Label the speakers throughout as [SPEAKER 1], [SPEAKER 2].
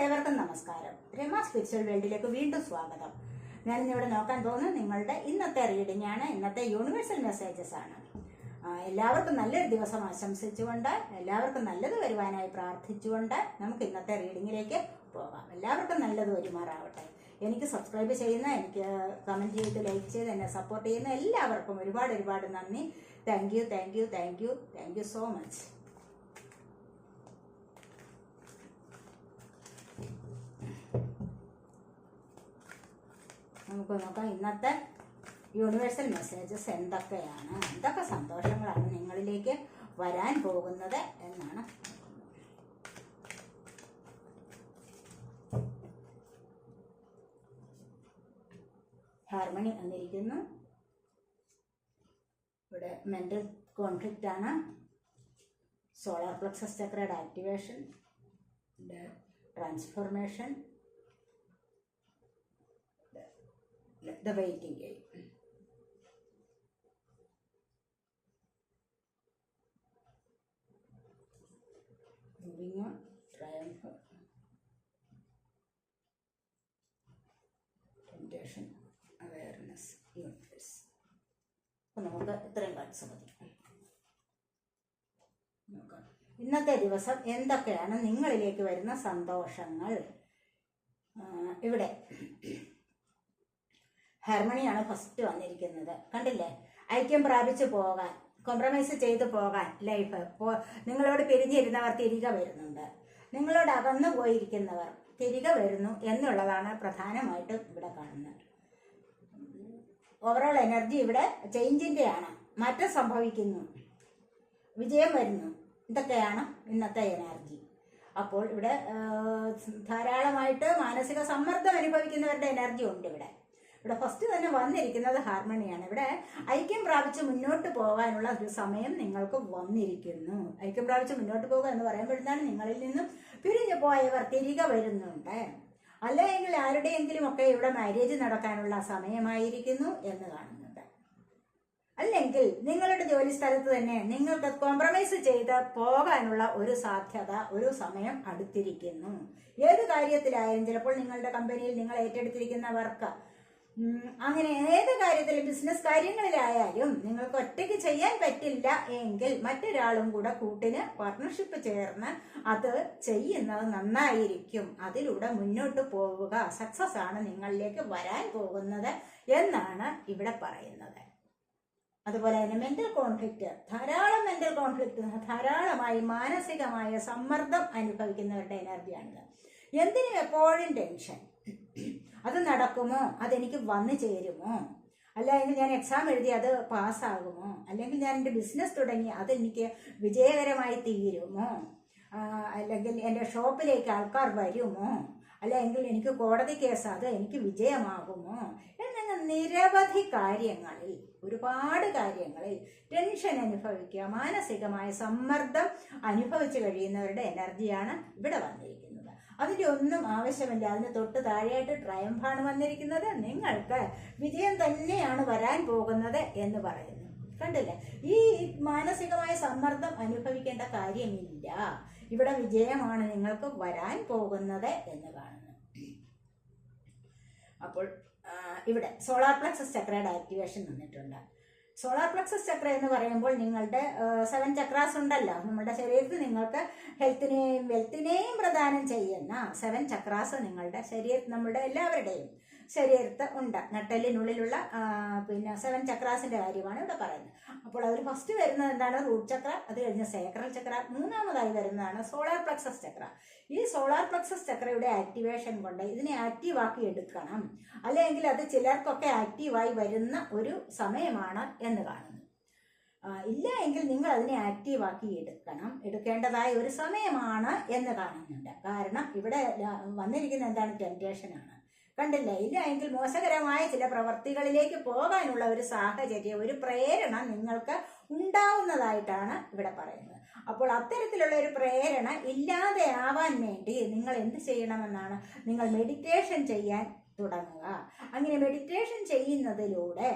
[SPEAKER 1] ഏവർക്കും നമസ്കാരം. രമ സ്പിരിച്വൽ വേൾഡിലേക്ക് വീണ്ടും സ്വാഗതം. ഞാൻ ഇന്നിവിടെ നോക്കാൻ പോകുന്നത് നിങ്ങളുടെ ഇന്നത്തെ റീഡിംഗ് ആണ്. ഇന്നത്തെ യൂണിവേഴ്സൽ മെസ്സേജസ് ആണ്. എല്ലാവർക്കും നല്ലൊരു ദിവസം ആശംസിച്ചുകൊണ്ട്, എല്ലാവർക്കും നല്ലത് വരുവാനായി പ്രാർത്ഥിച്ചുകൊണ്ട് നമുക്ക് ഇന്നത്തെ റീഡിങ്ങിലേക്ക് പോകാം. എല്ലാവർക്കും നല്ലത് വരുമാറാവട്ടെ. എനിക്ക് സബ്സ്ക്രൈബ് ചെയ്യുന്ന, എനിക്ക് കമൻറ്റ് ചെയ്ത് ലൈക്ക് ചെയ്ത് എന്നെ സപ്പോർട്ട് ചെയ്യുന്ന എല്ലാവർക്കും ഒരുപാട് നന്ദി. Thank you so much. നമുക്ക് നോക്കാം ഇന്നത്തെ യൂണിവേഴ്സൽ മെസ്സേജസ് എന്തൊക്കെയാണ്, എന്തൊക്കെ സന്തോഷങ്ങളാണ് നിങ്ങളിലേക്ക് വരാൻ പോകുന്നത് എന്നാണ്. ഹാർമണി വന്നിരിക്കുന്നു. ഇവിടെ മെന്റൽ കോൺഫ്ലിക്റ്റ് ആണ്. സോളാർ പ്ലക്സസ് ചക്രയുടെ activation, transformation, the waiting game. Moving on, triumph, temptation, awareness, universe. അപ്പോൾ നമുക്ക് ഇത്രയും കാർഡ്സ് മതി. നോക്കാം ഇന്നത്തെ ദിവസം എന്തൊക്കെയാണ് നിങ്ങളിലേക്ക് വരുന്ന സന്തോഷങ്ങൾ. ഇവിടെ ഹാർമണിയാണ് ഫസ്റ്റ് വന്നിരിക്കുന്നത്. കണ്ടില്ലേ, ഐക്യം പ്രാപിച്ചു പോകാൻ, കോംപ്രമൈസ് ചെയ്തു പോകാൻ ലൈഫ്. നിങ്ങളോട് പിരിഞ്ഞിരുന്നവർ തിരികെ വരുന്നുണ്ട്, നിങ്ങളോട് അകന്നു പോയിരിക്കുന്നവർ തിരികെ വരുന്നു എന്നുള്ളതാണ് പ്രധാനമായിട്ടും ഇവിടെ കാണുന്നത്. ഓവറോൾ എനർജി ഇവിടെ ചേഞ്ചിൻ്റെയാണ്. മാറ്റം സംഭവിക്കുന്നു, വിജയം വരുന്നു, ഇതൊക്കെയാണ് ഇന്നത്തെ എനർജി. അപ്പോൾ ഇവിടെ ധാരാളമായിട്ട് മാനസിക സമ്മർദ്ദം അനുഭവിക്കുന്നവരുടെ എനർജി ഉണ്ട്. ഇവിടെ ഫസ്റ്റ് തന്നെ വന്നിരിക്കുന്നത് ഹാർമണിയാണ്. ഇവിടെ ഐക്യം പ്രാപിച്ച് മുന്നോട്ട് പോകാനുള്ള ഒരു സമയം നിങ്ങൾക്ക് വന്നിരിക്കുന്നു. ഐക്യം പ്രാപിച്ച് മുന്നോട്ട് പോകുക എന്ന് പറയുമ്പോഴാണ് നിങ്ങളിൽ നിന്നും പിരിഞ്ഞു പോയവർ തിരികെ വരുന്നുണ്ട്. അല്ലെങ്കിൽ ആരുടെയെങ്കിലും ഒക്കെ ഇവിടെ മാരേജ് നടക്കാനുള്ള സമയമായിരിക്കുന്നു എന്ന് കാണുന്നുണ്ട്. അല്ലെങ്കിൽ നിങ്ങളുടെ ജോലി സ്ഥലത്ത് തന്നെ നിങ്ങൾക്ക് കോംപ്രമൈസ് ചെയ്ത് പോകാനുള്ള ഒരു സാധ്യത, ഒരു സമയം അടുത്തിരിക്കുന്നു. ഏത് കാര്യത്തിലായാലും, ചിലപ്പോൾ നിങ്ങളുടെ കമ്പനിയിൽ നിങ്ങൾ ഏറ്റെടുത്തിരിക്കുന്നവർക്ക്, അങ്ങനെ ഏത് കാര്യത്തിലും, ബിസിനസ് കാര്യങ്ങളിലായാലും നിങ്ങൾക്ക് ഒറ്റയ്ക്ക് ചെയ്യാൻ പറ്റില്ല എങ്കിൽ മറ്റൊരാളും കൂടെ കൂട്ടിന് പാർട്ട്ണർഷിപ്പ് ചേർന്ന് അത് ചെയ്യുന്നത് നന്നായിരിക്കും. അതിലൂടെ മുന്നോട്ട് പോവുക. സക്സസ് ആണ് നിങ്ങളിലേക്ക് വരാൻ പോകുന്നത് എന്നാണ് ഇവിടെ പറയുന്നത്. അതുപോലെ തന്നെ മെന്റൽ കോൺഫ്ലിക്റ്റ്, ധാരാളം മെന്റൽ കോൺഫ്ലിക്റ്റ്, ധാരാളമായി മാനസികമായ സമ്മർദ്ദം അനുഭവിക്കുന്നവരുടെ എനർജിയാണിത്. എന്തിനും എപ്പോഴും ടെൻഷൻ. അത് നടക്കുമോ, അതെനിക്ക് വന്നു ചേരുമോ, അല്ലെങ്കിൽ ഞാൻ എക്സാം എഴുതി അത് പാസ്സാകുമോ, അല്ലെങ്കിൽ ഞാൻ എൻ്റെ ബിസിനസ് തുടങ്ങി അതെനിക്ക് വിജയകരമായി തീരുമോ, അല്ലെങ്കിൽ എൻ്റെ ഷോപ്പിലേക്ക് ആൾക്കാർ വരുമോ, അല്ലെങ്കിൽ എനിക്ക് കോടതി കേസ് അത് എനിക്ക് വിജയമാകുമോ എന്നിങ്ങനെ നിരവധി കാര്യങ്ങളിൽ, ഒരുപാട് കാര്യങ്ങളിൽ ടെൻഷൻ അനുഭവിക്കുക, മാനസികമായ സമ്മർദ്ദം അനുഭവിച്ചു കഴിയുന്നവരുടെ എനർജിയാണ് ഇവിടെ വന്നിരിക്കുന്നത്. അതിൻ്റെ ഒന്നും ആവശ്യമില്ല. അതിന് തൊട്ട് താഴെയായിട്ട് ട്രയംഫാണ് വന്നിരിക്കുന്നത്. നിങ്ങൾക്ക് വിജയം തന്നെയാണ് വരാൻ പോകുന്നത് എന്ന് പറയുന്നു. കണ്ടില്ലേ, ഈ മാനസികമായ സമ്മർദ്ദം അനുഭവിക്കേണ്ട കാര്യമില്ല. ഇവിടെ വിജയമാണ് നിങ്ങൾക്ക് വരാൻ പോകുന്നത് എന്ന് കാണുന്നു. അപ്പോൾ ഇവിടെ സോളാർ പ്ലക്സസ് ചക്രയുടെ ആക്ടിവേഷൻ വന്നിട്ടുണ്ട്. സോളാർ പ്ലക്സസ് ചക്ര എന്ന് പറയുമ്പോൾ നിങ്ങളുടെ 7 ചക്രാസ് ഉണ്ടല്ലോ. നമ്മുടെ ശരീരത്തിൽ നിങ്ങൾക്ക് ഹെൽത്തിനെയും വെൽത്തിനെയും പ്രദാനം ചെയ്യുന്ന 7 ചക്രാസ് നിങ്ങളുടെ ശരീരത്തിൽ, നമ്മുടെ എല്ലാവരുടെയും ശരീരത്ത് ഉണ്ട്. നട്ടെല്ലിനുള്ളിലുള്ള 7 ചക്രാസിന്റെ കാര്യമാണ് ഇവിടെ പറയുന്നത്. അപ്പോൾ അതിൽ ഫസ്റ്റ് വരുന്നത് എന്താണ്? റൂട്ട് ചക്ര. അത് കഴിഞ്ഞ് സേക്രൽ ചക്ര. മൂന്നാമതായി വരുന്നതാണ് സോളാർ പ്ലക്സസ് ചക്ര. ഈ സോളാർ പ്ലക്സസ് ചക്രയുടെ ആക്ടിവേഷൻ കൊണ്ട് ഇതിനെ ആക്റ്റീവാക്കി എടുക്കണം. അല്ലെങ്കിൽ അത് ചിലർക്കൊക്കെ ആക്റ്റീവായി വരുന്ന ഒരു സമയമാണ് എന്ന് കാണുന്നു. ഇല്ല എങ്കിൽ നിങ്ങൾ അതിനെ ആക്റ്റീവാക്കി എടുക്കേണ്ടതായ ഒരു സമയമാണ് എന്ന് കാണുന്നുണ്ട്. കാരണം ഇവിടെ വന്നിരിക്കുന്ന എന്താണ്? ടെംപ്റ്റേഷനാണ്. കണ്ടില്ലേ, ഇല്ല എങ്കിൽ മോശകരമായ ചില പ്രവർത്തികളിലേക്ക് പോകാനുള്ള ഒരു സാഹചര്യം, ഒരു പ്രേരണ നിങ്ങൾക്ക് ഉണ്ടാവുന്നതായിട്ടാണ് ഇവിടെ പറയുന്നത്. അപ്പോൾ അത്തരത്തിലുള്ള ഒരു പ്രേരണ ഇല്ലാതെ ആവാൻ വേണ്ടി നിങ്ങൾ എന്ത് ചെയ്യണമെന്നാണ്, നിങ്ങൾ മെഡിറ്റേഷൻ ചെയ്യാൻ തുടങ്ങുക. അങ്ങനെ മെഡിറ്റേഷൻ ചെയ്യുന്നതിലൂടെ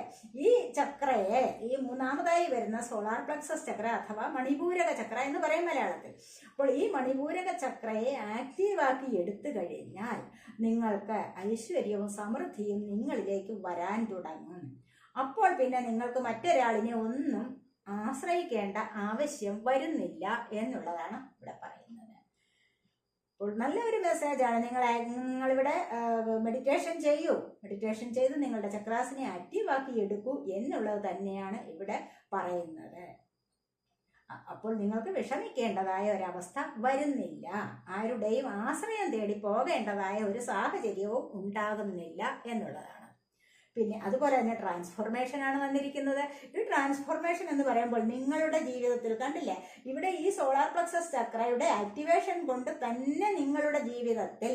[SPEAKER 1] ഈ ചക്രയെ, ഈ മൂന്നാമതായി വരുന്ന സോളാർ പ്ലക്സസ് ചക്ര അഥവാ മണിപൂരക ചക്ര എന്ന് പറയും മലയാളത്തിൽ. അപ്പോൾ ഈ മണിപൂരക ചക്രയെ ആക്റ്റീവാക്കി എടുത്തു കഴിഞ്ഞാൽ നിങ്ങൾക്ക് ഐശ്വര്യവും സമൃദ്ധിയും നിങ്ങളിലേക്ക് വരാൻ തുടങ്ങും. അപ്പോൾ പിന്നെ നിങ്ങൾക്ക് മറ്റൊരാളിനെ ഒന്നും ആശ്രയിക്കേണ്ട ആവശ്യം വരുന്നില്ല എന്നുള്ളതാണ് ഇവിടെ പറയുന്നത്. അപ്പോൾ നല്ലൊരു മെസ്സേജാണ്. നിങ്ങളിവിടെ മെഡിറ്റേഷൻ ചെയ്യൂ, മെഡിറ്റേഷൻ ചെയ്ത് നിങ്ങളുടെ ചക്രാസിനെ ആക്റ്റീവാക്കി എടുക്കൂ എന്നുള്ളത് തന്നെയാണ് ഇവിടെ പറയുന്നത്. അപ്പോൾ നിങ്ങൾക്ക് വിഷമിക്കേണ്ടതായ ഒരവസ്ഥ വരുന്നില്ല, ആരുടെയും ആശ്രയം തേടി പോകേണ്ടതായ ഒരു സാഹചര്യവും ഉണ്ടാകുന്നില്ല എന്നുള്ളതാണ്. പിന്നെ അതുപോലെ തന്നെ ട്രാൻസ്ഫോർമേഷൻ ആണ് വന്നിരിക്കുന്നത്. ഈ ട്രാൻസ്ഫോർമേഷൻ എന്ന് പറയുമ്പോൾ നിങ്ങളുടെ ജീവിതത്തിൽ കണ്ടില്ലേ, ഇവിടെ ഈ സോളാർ പ്ലക്സസ് ചക്രയുടെ ആക്ടിവേഷൻ കൊണ്ട് തന്നെ നിങ്ങളുടെ ജീവിതത്തിൽ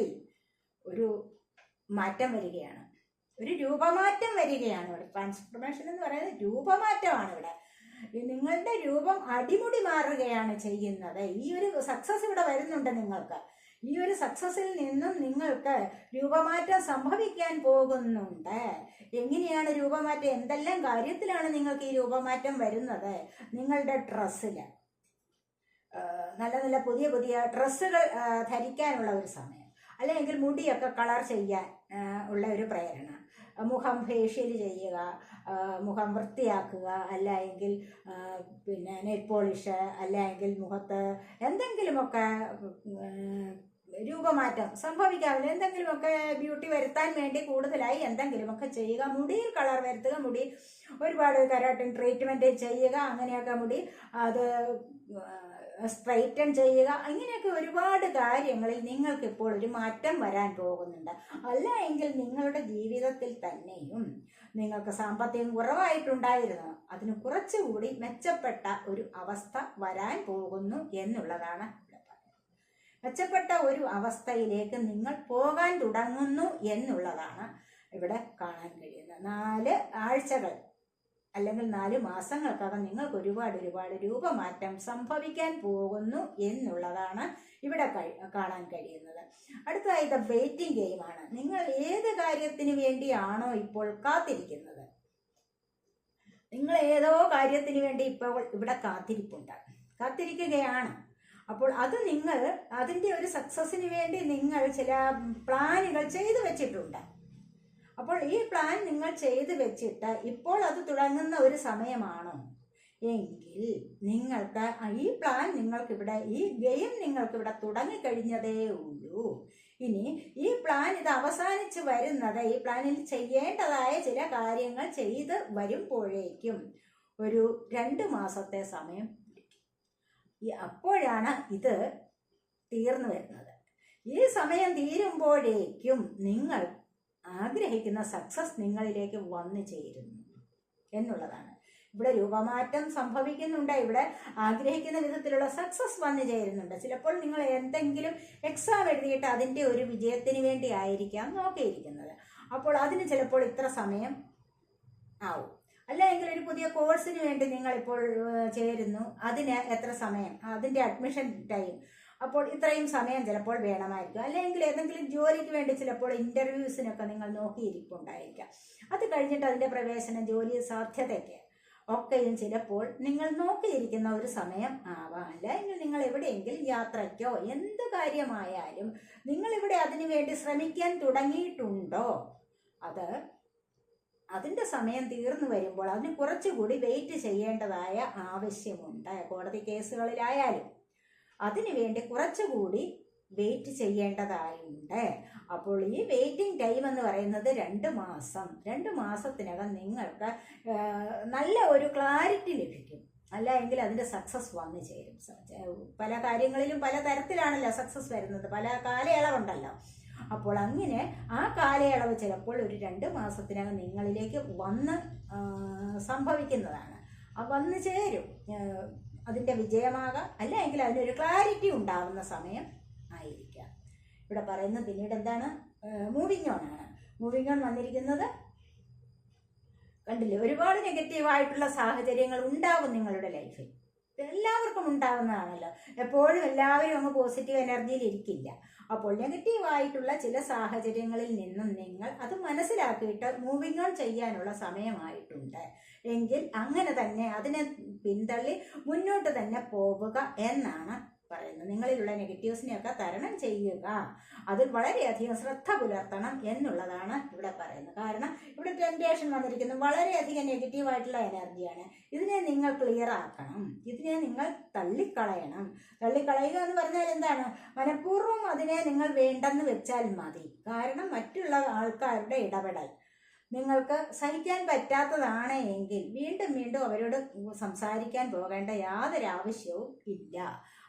[SPEAKER 1] ഒരു മാറ്റം വരികയാണ്, ഒരു രൂപമാറ്റം വരികയാണ്. ഇവിടെ ട്രാൻസ്ഫോർമേഷൻ എന്ന് പറയുന്നത് രൂപമാറ്റമാണ്. ഇവിടെ നിങ്ങളുടെ രൂപം അടിമുടി മാറുകയാണ് ചെയ്യുന്നത്. ഈ ഒരു സക്സസ് ഇവിടെ വരുന്നുണ്ട് നിങ്ങൾക്ക്. ഈ ഒരു സക്സസിൽ നിന്നും നിങ്ങൾക്ക് രൂപമാറ്റം സംഭവിക്കാൻ പോകുന്നുണ്ട്. എങ്ങനെയാണ് രൂപമാറ്റം? എന്തെല്ലാം കാര്യത്തിലാണ് നിങ്ങൾക്ക് ഈ രൂപമാറ്റം വരുന്നത്? നിങ്ങളുടെ ഡ്രസ്സിൽ നല്ല നല്ല പുതിയ പുതിയ ഡ്രസ്സുകൾ ധരിക്കാനുള്ള ഒരു സമയം, അല്ലെങ്കിൽ മുടിയൊക്കെ കളർ ചെയ്യാൻ ഉള്ള ഒരു പ്രേരണ, മുഖം ഫേഷ്യൽ ചെയ്യുക, മുഖം വൃത്തിയാക്കുക, അല്ലെങ്കിൽ പിന്നെ നെയിൽ പോളിഷ്, അല്ലെങ്കിൽ മുഖത്ത് എന്തെങ്കിലുമൊക്കെ രൂപമാറ്റം സംഭവിക്കാവില്ല, എന്തെങ്കിലുമൊക്കെ ബ്യൂട്ടി വരുത്താൻ വേണ്ടി കൂടുതലായി എന്തെങ്കിലുമൊക്കെ ചെയ്യുക. മുടിയിൽ കളർ വരുത്തുക, മുടി ഒരുപാട് കെരാട്ടിൻ ട്രീറ്റ്മെൻറ്റ് ചെയ്യുക, അങ്ങനെയൊക്കെ മുടി അത് സ്ട്രൈറ്റൻ ചെയ്യുക, ഇങ്ങനെയൊക്കെ ഒരുപാട് കാര്യങ്ങളിൽ നിങ്ങൾക്കിപ്പോൾ ഒരു മാറ്റം വരാൻ പോകുന്നുണ്ട്. അല്ല എങ്കിൽ നിങ്ങളുടെ ജീവിതത്തിൽ തന്നെയും നിങ്ങൾക്ക് സാമ്പത്തികം കുറവായിട്ടുണ്ടായിരുന്നു, അതിന് കുറച്ചുകൂടി മെച്ചപ്പെട്ട ഒരു അവസ്ഥ വരാൻ പോകുന്നു എന്നുള്ളതാണ്. മെച്ചപ്പെട്ട ഒരു അവസ്ഥയിലേക്ക് നിങ്ങൾ പോകാൻ തുടങ്ങുന്നു എന്നുള്ളതാണ് ഇവിടെ കാണാൻ കഴിയുന്നത്. 4 ആഴ്ചകൾ അല്ലെങ്കിൽ 4 മാസങ്ങൾക്കകം നിങ്ങൾക്ക് ഒരുപാട് രൂപമാറ്റം സംഭവിക്കാൻ പോകുന്നു എന്നുള്ളതാണ് ഇവിടെ കാണാൻ കഴിയുന്നത്. അടുത്തതായി ഇത് വെയിറ്റിംഗ് ഗെയിമാണ്. നിങ്ങൾ ഏത് കാര്യത്തിന് വേണ്ടിയാണോ ഇപ്പോൾ കാത്തിരിക്കുന്നത്, നിങ്ങൾ ഏതോ കാര്യത്തിന് വേണ്ടി ഇപ്പോൾ ഇവിടെ കാത്തിരിക്കുകയാണ്. അപ്പോൾ അത് നിങ്ങൾ അതിൻ്റെ ഒരു സക്സസിന് വേണ്ടി നിങ്ങൾ ചില പ്ലാനുകൾ ചെയ്തു വെച്ചിട്ടുണ്ട്. അപ്പോൾ ഈ പ്ലാൻ നിങ്ങൾ ചെയ്തു വെച്ചിട്ട് ഇപ്പോൾ അത് തുടങ്ങുന്ന ഒരു സമയമാണോ എങ്കിൽ നിങ്ങൾക്ക് ഈ പ്ലാൻ നിങ്ങൾക്കിവിടെ, ഈ ഗെയിം നിങ്ങൾക്കിവിടെ തുടങ്ങിക്കഴിഞ്ഞതേ ഉള്ളൂ. ഇനി ഈ പ്ലാൻ ഇത് അവസാനിച്ച് വരുന്നത്, ഈ പ്ലാനിൽ ചെയ്യേണ്ടതായ ചില കാര്യങ്ങൾ ചെയ്ത് വരുമ്പോഴേക്കും ഒരു 2 മാസത്തെ സമയം. അപ്പോഴാണ് ഇത് തീർന്നു വരുന്നത്. ഈ സമയം തീരുമ്പോഴേക്കും നിങ്ങൾ ആഗ്രഹിക്കുന്ന സക്സസ് നിങ്ങളിലേക്ക് വന്നു ചേരുന്നു എന്നുള്ളതാണ്. ഇവിടെ രൂപമാറ്റം സംഭവിക്കുന്നുണ്ട്, ഇവിടെ ആഗ്രഹിക്കുന്ന വിധത്തിലുള്ള സക്സസ് വന്നു ചേരുന്നുണ്ട്. ചിലപ്പോൾ നിങ്ങൾ എന്തെങ്കിലും എക്സാം എഴുതിയിട്ട് അതിൻ്റെ ഒരു വിജയത്തിന് വേണ്ടി ആയിരിക്കാം നോക്കിയിരിക്കുന്നത്. അപ്പോൾ അതിന് ചിലപ്പോൾ ഇത്ര സമയം ആവും. അല്ലെങ്കിൽ ഒരു പുതിയ കോഴ്സിന് വേണ്ടി നിങ്ങളിപ്പോൾ ചേരുന്നു, അതിന് എത്ര സമയം, അതിൻ്റെ അഡ്മിഷൻ ടൈം, അപ്പോൾ ഇത്രയും സമയം ചിലപ്പോൾ വേണമായിരിക്കും. അല്ലെങ്കിൽ ഏതെങ്കിലും ജോലിക്ക് വേണ്ടി ചിലപ്പോൾ ഇൻ്റർവ്യൂസിനൊക്കെ നിങ്ങൾ നോക്കിയിരിപ്പുണ്ടായിരിക്കാം. അത് കഴിഞ്ഞിട്ട് അതിൻ്റെ പ്രവേശനം, ജോലി സാധ്യതയ്ക്ക് ഒക്കെയും ചിലപ്പോൾ നിങ്ങൾ നോക്കിയിരിക്കുന്ന ഒരു സമയം ആവാം. അല്ലെങ്കിൽ നിങ്ങൾ എവിടെയെങ്കിലും യാത്രയ്ക്കോ എന്ത് കാര്യമായാലും നിങ്ങളിവിടെ അതിനു വേണ്ടി ശ്രമിക്കാൻ തുടങ്ങിയിട്ടുണ്ടോ, അതിൻ്റെ സമയം തീർന്നു വരുമ്പോൾ അതിന് കുറച്ചുകൂടി വെയിറ്റ് ചെയ്യേണ്ടതായ ആവശ്യമുണ്ട്. കോടതി കേസുകളിലായാലും അതിനു വേണ്ടി കുറച്ചുകൂടി വെയിറ്റ് ചെയ്യേണ്ടതായുണ്ട്. അപ്പോൾ ഈ വെയിറ്റിംഗ് ടൈം എന്ന് പറയുന്നത് 2 മാസം. 2 മാസത്തിനകം നിങ്ങൾക്ക് നല്ല ഒരു ക്ലാരിറ്റി ലഭിക്കും. അല്ല എങ്കിൽ അതിൻ്റെ സക്സസ് വന്നു ചേരും. പല കാര്യങ്ങളിലും പല തരത്തിലാണല്ലോ സക്സസ് വരുന്നത്, പല കാലയളവുണ്ടല്ലോ. അപ്പോൾ അങ്ങനെ ആ കാലയളവ് ചിലപ്പോൾ ഒരു 2 മാസത്തിനകം നിങ്ങളിലേക്ക് വന്ന് സംഭവിക്കുന്നതാണ്. വന്നു ചേരും. അതിൻ്റെ വിജയമാകാം, അല്ലെങ്കിൽ അതിനൊരു ക്ലാരിറ്റി ഉണ്ടാകുന്ന സമയം ആയിരിക്കാം. ഇവിടെ പറയുന്നത് പിന്നീട് എന്താണ്, മൂവിങ് ഓൺ ആണ്. മൂവിങ് ഓൺ വന്നിരിക്കുന്നത് കണ്ടില്ലേ, ഒരുപാട് നെഗറ്റീവായിട്ടുള്ള സാഹചര്യങ്ങൾ ഉണ്ടാകും നിങ്ങളുടെ ലൈഫിൽ. എല്ലാവർക്കും ഉണ്ടാകുന്നതാണല്ലോ. എപ്പോഴും എല്ലാവരും അങ്ങ് പോസിറ്റീവ് എനർജിയിൽ ഇരിക്കില്ല. അപ്പോൾ നെഗറ്റീവായിട്ടുള്ള ചില സാഹചര്യങ്ങളിൽ നിന്നും നിങ്ങൾ അത് മനസ്സിലാക്കിയിട്ട് മൂവിങ് ഓൺ ചെയ്യാനുള്ള സമയമായിട്ടുണ്ട് എങ്കിൽ അങ്ങനെ തന്നെ അതിനെ പിന്തള്ളി മുന്നോട്ട് തന്നെ പോവുക എന്നാണ് പറയുന്നത്. നിങ്ങളിലുള്ള നെഗറ്റീവ്സിനെയൊക്കെ തരണം ചെയ്യുക, അതിൽ വളരെയധികം ശ്രദ്ധ പുലർത്തണം എന്നുള്ളതാണ് ഇവിടെ പറയുന്നത്. കാരണം ഇവിടെ ടെംപ്റ്റേഷൻ വന്നിരിക്കുന്നത് വളരെയധികം നെഗറ്റീവായിട്ടുള്ള എനർജിയാണ്. ഇതിനെ നിങ്ങൾ ക്ലിയർ ആക്കണം, ഇതിനെ നിങ്ങൾ തള്ളിക്കളയണം. തള്ളിക്കളയുക എന്ന് പറഞ്ഞാൽ എന്താണ്? മനഃപൂർവ്വം അതിനെ നിങ്ങൾ വേണ്ടെന്ന് വെച്ചാൽ മതി. കാരണം മറ്റുള്ള ആൾക്കാരുടെ ഇടപെടൽ നിങ്ങൾക്ക് സഹിക്കാൻ പറ്റാത്തതാണ് എങ്കിൽ വീണ്ടും വീണ്ടും അവരോട് സംസാരിക്കാൻ പോകേണ്ട യാതൊരു ആവശ്യവും ഇല്ല.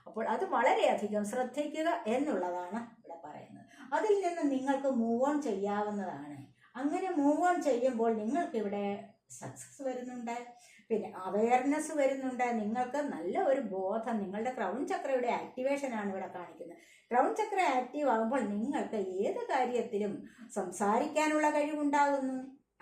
[SPEAKER 1] അപ്പോൾ അത് വളരെയധികം ശ്രദ്ധിക്കുക എന്നുള്ളതാണ് ഇവിടെ പറയുന്നത്. അതിൽ നിന്ന് നിങ്ങൾക്ക് മൂവ് ഓൺ ചെയ്യാവുന്നതാണ്. അങ്ങനെ മൂവ് ഓൺ ചെയ്യുമ്പോൾ നിങ്ങൾക്കിവിടെ സക്സസ് വരുന്നുണ്ട്, പിന്നെ അവയർനെസ് വരുന്നുണ്ട്. നിങ്ങൾക്ക് നല്ല ഒരു ബോധം, നിങ്ങളുടെ ക്രൗൺ ചക്രയുടെ ആക്ടിവേഷനാണ് ഇവിടെ കാണിക്കുന്നത്. ക്രൗൺ ചക്ര ആക്റ്റീവ് ആകുമ്പോൾ നിങ്ങൾക്ക് ഏത് കാര്യത്തിലും സംസാരിക്കാനുള്ള കഴിവുണ്ടാകുന്നു,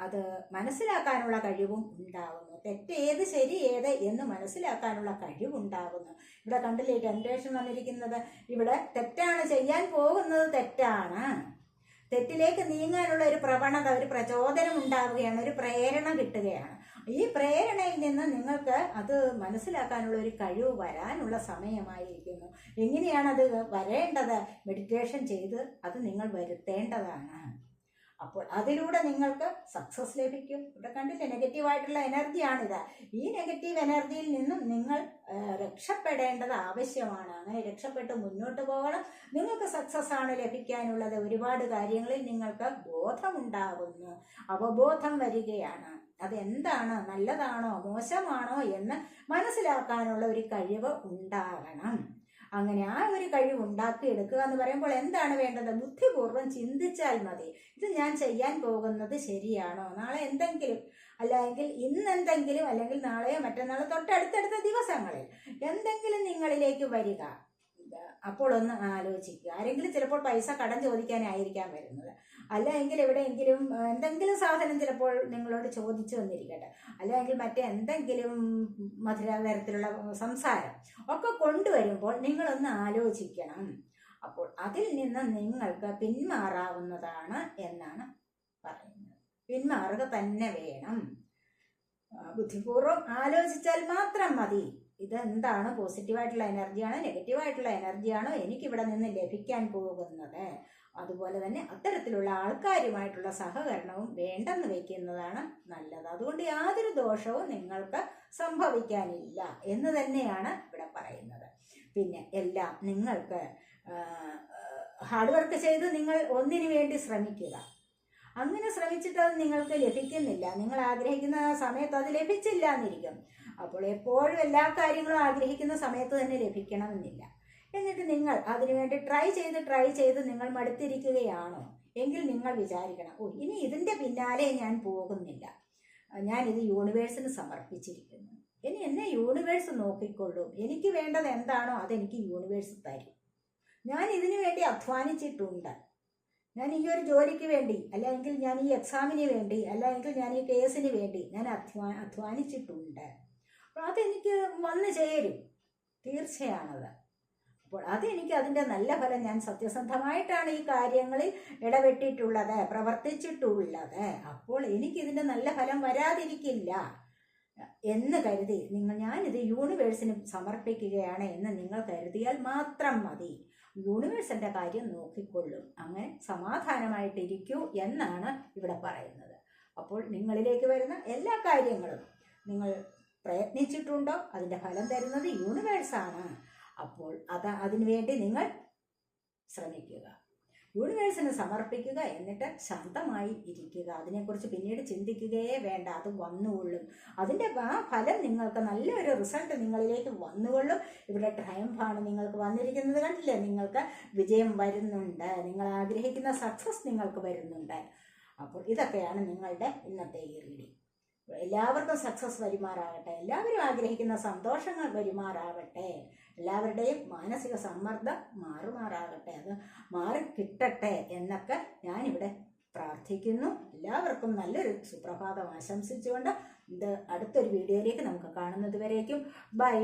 [SPEAKER 1] അത് മനസ്സിലാക്കാനുള്ള കഴിവും ഉണ്ടാകുന്നു. തെറ്റേത് ശരി ഏത് എന്ന് മനസ്സിലാക്കാനുള്ള കഴിവുണ്ടാകുന്നു. ഇവിടെ കണ്ടില്ലേ ടെംപ്റ്റേഷൻ വന്നിരിക്കുന്നത്? ഇവിടെ തെറ്റാണ് ചെയ്യാൻ പോകുന്നത്, തെറ്റാണ്, തെറ്റിലേക്ക് നീങ്ങാനുള്ള ഒരു പ്രവണത, ഒരു പ്രചോദനം ഉണ്ടാവുകയാണ്, ഒരു പ്രേരണ കിട്ടുകയാണ്. ഈ പ്രേരണയിൽ നിന്ന് നിങ്ങൾക്ക് അത് മനസ്സിലാക്കാനുള്ള ഒരു കഴിവ് വരാനുള്ള സമയമായിരിക്കുന്നു. എങ്ങനെയാണത് വരേണ്ടത്? മെഡിറ്റേഷൻ ചെയ്ത് അത് നിങ്ങൾ വരുത്തേണ്ടതാണ്. അപ്പോൾ അതിലൂടെ നിങ്ങൾക്ക് സക്സസ് ലഭിക്കും. ഇവിടെ കണ്ടില്ലേ നെഗറ്റീവായിട്ടുള്ള എനർജിയാണിത്. ഈ നെഗറ്റീവ് എനർജിയിൽ നിന്നും നിങ്ങൾ രക്ഷപ്പെടേണ്ടത് ആവശ്യമാണ്. അങ്ങനെ രക്ഷപ്പെട്ട് മുന്നോട്ട് പോകണം. നിങ്ങൾക്ക് സക്സസ് ആണ് ലഭിക്കാനുള്ളത്. ഒരുപാട് കാര്യങ്ങളിൽ നിങ്ങൾക്ക് ബോധമുണ്ടാകുന്നു, അവബോധം വരികയാണ്. അതെന്താണ്, നല്ലതാണോ മോശമാണോ എന്ന് മനസ്സിലാക്കാനുള്ള ഒരു കഴിവ് ഉണ്ടാകണം. അങ്ങനെ ആ ഒരു കഴിവ് ഉണ്ടാക്കിയെടുക്കുക എന്ന് പറയുമ്പോൾ എന്താണ് വേണ്ടത്? ബുദ്ധിപൂർവ്വം ചിന്തിച്ചാൽ മതി. ഇത് ഞാൻ ചെയ്യാൻ പോകുന്നത് ശരിയാണോ? നാളെ എന്തെങ്കിലും, അല്ലെങ്കിൽ ഇന്നെന്തെങ്കിലും, അല്ലെങ്കിൽ നാളെയോ മറ്റന്നാളോ തൊട്ടടുത്തടുത്ത ദിവസങ്ങളിൽ എന്തെങ്കിലും നിങ്ങളിലേക്ക് വരിക. അപ്പോൾ ഒന്ന് ആലോചിക്കുക. ആരെങ്കിലും ചിലപ്പോൾ പൈസ കടം ചോദിക്കാനായിരിക്കാം വരുന്നത്, അല്ലെങ്കിൽ എവിടെയെങ്കിലും എന്തെങ്കിലും സാധനം ചിലപ്പോൾ നിങ്ങളോട് ചോദിച്ചു വന്നിരിക്കട്ടെ, അല്ലെങ്കിൽ മറ്റേ എന്തെങ്കിലും മധുരതരത്തിലുള്ള സംസാരം ഒക്കെ കൊണ്ടുവരുമ്പോൾ നിങ്ങളൊന്ന് ആലോചിക്കണം. അപ്പോൾ അതിൽ നിന്ന് നിങ്ങൾക്ക് പിന്മാറാവുന്നതാണ് എന്നാണ് പറയുന്നത്. പിന്മാറുക തന്നെ വേണം. ബുദ്ധിപൂർവ്വം ആലോചിച്ചാൽ മാത്രം മതി. ഇതെന്താണ്, പോസിറ്റീവായിട്ടുള്ള എനർജിയാണോ നെഗറ്റീവായിട്ടുള്ള എനർജിയാണോ എനിക്കിവിടെ നിന്ന് ലഭിക്കാൻ പോകുന്നത്? അതുപോലെ തന്നെ അത്തരത്തിലുള്ള ആൾക്കാരുമായിട്ടുള്ള സഹകരണവും വേണ്ടെന്ന് വയ്ക്കുന്നതാണ് നല്ലത്. അതുകൊണ്ട് യാതൊരു ദോഷവും നിങ്ങൾക്ക് സംഭവിക്കാനില്ല എന്ന് തന്നെയാണ് ഇവിടെ പറയുന്നത്. പിന്നെ എല്ലാം നിങ്ങൾക്ക് ഹാർഡ് വർക്ക് ചെയ്ത് നിങ്ങൾ ഒന്നിനു വേണ്ടി ശ്രമിക്കുക. അങ്ങനെ ശ്രമിച്ചിട്ട് അത് നിങ്ങൾക്ക് ലഭിക്കുന്നില്ല, നിങ്ങൾ ആഗ്രഹിക്കുന്ന സമയത്ത് അത് ലഭിച്ചില്ല എന്നിരിക്കും. അപ്പോൾ എപ്പോഴും എല്ലാ കാര്യങ്ങളും ആഗ്രഹിക്കുന്ന സമയത്ത് തന്നെ ലഭിക്കണമെന്നില്ല. എന്നിട്ട് നിങ്ങൾ അതിനുവേണ്ടി ട്രൈ ചെയ്ത് നിങ്ങൾ മടുത്തിരിക്കുകയാണോ എങ്കിൽ നിങ്ങൾ വിചാരിക്കണം, ഇനി ഇതിൻ്റെ പിന്നാലെ ഞാൻ പോകുന്നില്ല, ഞാനിത് യൂണിവേഴ്സിന് സമർപ്പിച്ചിരിക്കുന്നു, ഇനി എന്നെ യൂണിവേഴ്സ് നോക്കിക്കൊള്ളും, എനിക്ക് വേണ്ടത് എന്താണോ അതെനിക്ക് യൂണിവേഴ്സ് തരും. ഞാൻ ഇതിനു വേണ്ടി അധ്വാനിച്ചിട്ടുണ്ട്, ഞാൻ ഈ ഒരു ജോലിക്ക് വേണ്ടി, അല്ലെങ്കിൽ ഞാൻ ഈ എക്സാമിന് വേണ്ടി, അല്ലെങ്കിൽ ഞാൻ ഈ കേസിന് വേണ്ടി ഞാൻ അധ്വാനിച്ചിട്ടുണ്ട്. അപ്പോൾ അതെനിക്ക് വന്നു ചേരും, തീർച്ചയാണത്. അപ്പോൾ അതെനിക്ക് അതിൻ്റെ നല്ല ഫലം, ഞാൻ സത്യസന്ധമായിട്ടാണ് ഈ കാര്യങ്ങളിൽ ഇടപെട്ടിട്ടുള്ളത്, പ്രവർത്തിച്ചിട്ടുള്ളത്. അപ്പോൾ എനിക്കിതിൻ്റെ നല്ല ഫലം വരാതിരിക്കില്ല എന്ന് കരുതി ഞാനിത് യൂണിവേഴ്സിന് സമർപ്പിക്കുകയാണ് എന്ന് നിങ്ങൾ കരുതിയാൽ മാത്രം മതി. യൂണിവേഴ്സിൻ്റെ കാര്യം നോക്കിക്കൊള്ളും. അങ്ങനെ സമാധാനമായിട്ടിരിക്കൂ എന്നാണ് ഇവിടെ പറയുന്നത്. അപ്പോൾ നിങ്ങളിലേക്ക് വരുന്ന എല്ലാ കാര്യങ്ങളും നിങ്ങൾ പ്രയത്നിച്ചിട്ടുണ്ടോ അതിൻ്റെ ഫലം തരുന്നത് യൂണിവേഴ്സാണ്. അപ്പോൾ അതിനുവേണ്ടി നിങ്ങൾ ശ്രമിക്കുക, യൂണിവേഴ്സിന് സമർപ്പിക്കുക, എന്നിട്ട് ശാന്തമായി ഇരിക്കുക. അതിനെക്കുറിച്ച് പിന്നീട് ചിന്തിക്കുകയേ വേണ്ട, അത് വന്നുകൊള്ളും. അതിൻ്റെ ആ ഫലം നിങ്ങൾക്ക് നല്ലൊരു റിസൾട്ട് നിങ്ങളിലേക്ക് വന്നുകൊള്ളും. ഇവിടെ ട്രയംഫാണ് നിങ്ങൾക്ക് വന്നിരിക്കുന്നത്, കണ്ടില്ലേ? നിങ്ങൾക്ക് വിജയം വരുന്നുണ്ട്, നിങ്ങൾ ആഗ്രഹിക്കുന്ന സക്സസ് നിങ്ങൾക്ക് വരുന്നുണ്ട്. അപ്പോൾ ഇതൊക്കെയാണ് നിങ്ങളുടെ ഇന്നത്തെ ഈ റീഡിംഗ്. എല്ലാവർക്കും സക്സസ് വരുമാറാകട്ടെ, എല്ലാവരും ആഗ്രഹിക്കുന്ന സന്തോഷങ്ങൾ വരുമാറാകട്ടെ, എല്ലാവരുടെയും മാനസിക സമ്മർദ്ദം മാറുമാറാകട്ടെ, അത് മാറിക്കിട്ടട്ടെ എന്നൊക്കെ ഞാനിവിടെ പ്രാർത്ഥിക്കുന്നു. എല്ലാവർക്കും നല്ലൊരു സുപ്രഭാതം ആശംസിച്ചുകൊണ്ട് ഇത് അടുത്തൊരു വീഡിയോയിലേക്ക് നമുക്ക് കാണുന്നത് വരേക്കും ബൈ.